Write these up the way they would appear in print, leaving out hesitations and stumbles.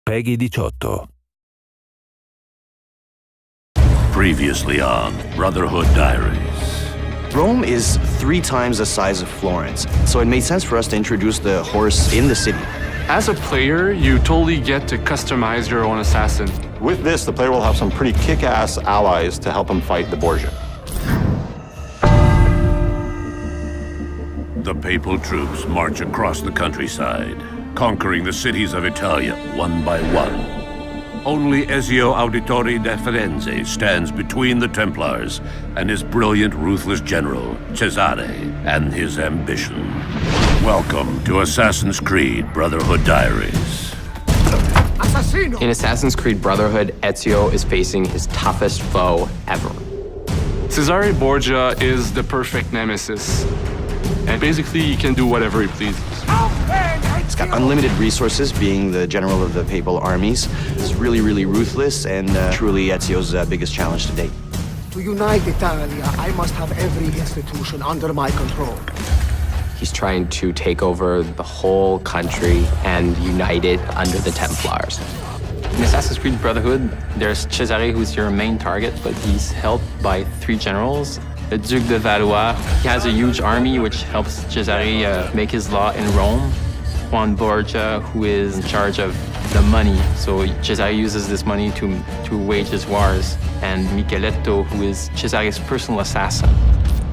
Peggy 18. Previously on Brotherhood Diaries. Rome is 3 times the size of Florence, so it made sense for us to introduce the horse in the city. As a player, you totally get to customize your own assassin. With this, the player will have some pretty kick-ass allies to help him fight the Borgia. The papal troops march across the countryside, conquering the cities of Italia one by one. Only Ezio Auditore da Firenze stands between the Templars and his brilliant, ruthless general, Cesare, and his ambition. Welcome to Assassin's Creed Brotherhood Diaries. In Assassin's Creed Brotherhood, Ezio is facing his toughest foe ever. Cesare Borgia is the perfect nemesis. And basically, he can do whatever he pleases. He's got unlimited resources, being the general of the papal armies. He's really, really ruthless, and truly Ezio's biggest challenge to date. To unite Italia, I must have every institution under my control. He's trying to take over the whole country and unite it under the Templars. In Assassin's Creed Brotherhood, there's Cesare, who's your main target, but he's helped by 3 generals. The Duke de Valois, he has a huge army which helps Cesare make his law in Rome. Juan Borgia, who is in charge of the money, so Cesare uses this money to wage his wars. And Micheletto, who is Cesare's personal assassin.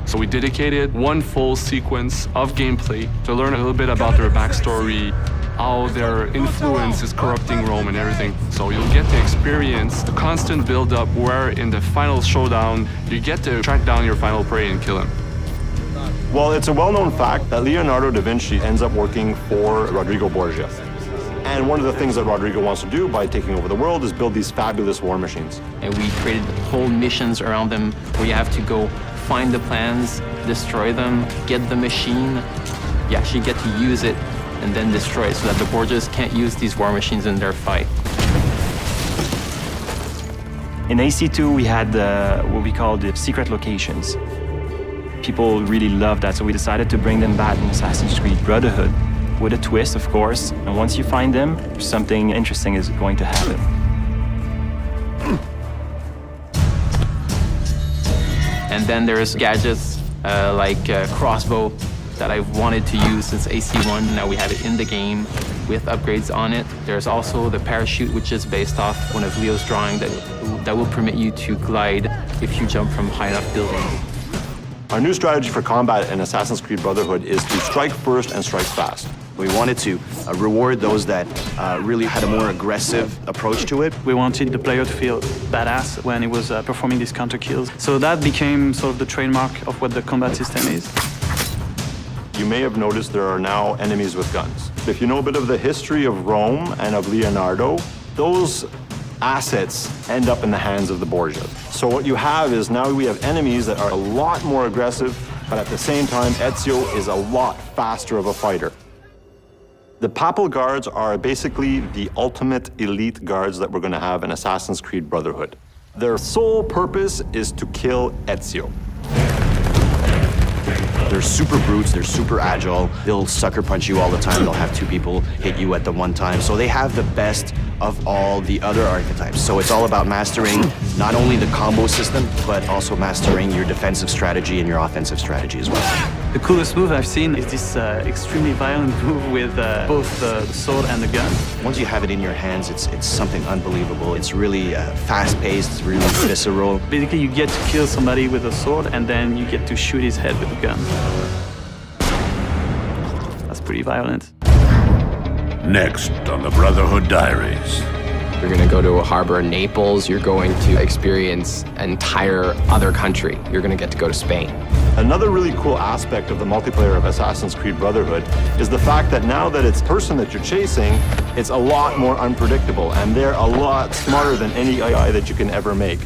So we dedicated 1 full sequence of gameplay to learn a little bit about their backstory, how their influence is corrupting Rome and everything. So you'll get to experience the constant build-up where in the final showdown, you get to track down your final prey and kill him. Well, it's a well-known fact that Leonardo da Vinci ends up working for Rodrigo Borgia. And one of the things that Rodrigo wants to do by taking over the world is build these fabulous war machines. And we created whole missions around them where you have to go find the plans, destroy them, get the machine. You actually get to use it and then destroy it so that the Borgias can't use these war machines in their fight. In AC2, we had what we call the secret locations. People really loved that, so we decided to bring them back in Assassin's Creed Brotherhood with a twist, of course. And once you find them, something interesting is going to happen. And then there's gadgets like crossbow that I've wanted to use since AC1. Now we have it in the game with upgrades on it. There's also the parachute, which is based off one of Leo's drawing that will permit you to glide if you jump from high enough buildings. Our new strategy for combat in Assassin's Creed Brotherhood is to strike first and strike fast. We wanted to reward those that really had a more aggressive approach to it. We wanted the player to feel badass when he was performing these counter kills. So that became sort of the trademark of what the combat system is. You may have noticed there are now enemies with guns. If you know a bit of the history of Rome and of Leonardo, those assets end up in the hands of the Borgia. So what you have is now we have enemies that are a lot more aggressive, but at the same time, Ezio is a lot faster of a fighter. The Papal Guards are basically the ultimate elite guards that we're going to have in Assassin's Creed Brotherhood. Their sole purpose is to kill Ezio. They're super brutes, they're super agile. They'll sucker punch you all the time. They'll have 2 people hit you at the one time. So they have the best of all the other archetypes. So it's all about mastering not only the combo system, but also mastering your defensive strategy and your offensive strategy as well. The coolest move I've seen is this extremely violent move with both the sword and the gun. Once you have it in your hands, it's something unbelievable. It's really fast-paced, it's really visceral. Basically, you get to kill somebody with a sword, and then you get to shoot his head with a gun. That's pretty violent. Next on the Brotherhood Diaries. You're going to go to a harbor in Naples. You're going to experience an entire other country. You're going to get to go to Spain. Another really cool aspect of the multiplayer of Assassin's Creed Brotherhood is the fact that now that it's the person that you're chasing, it's a lot more unpredictable, and they're a lot smarter than any AI that you can ever make.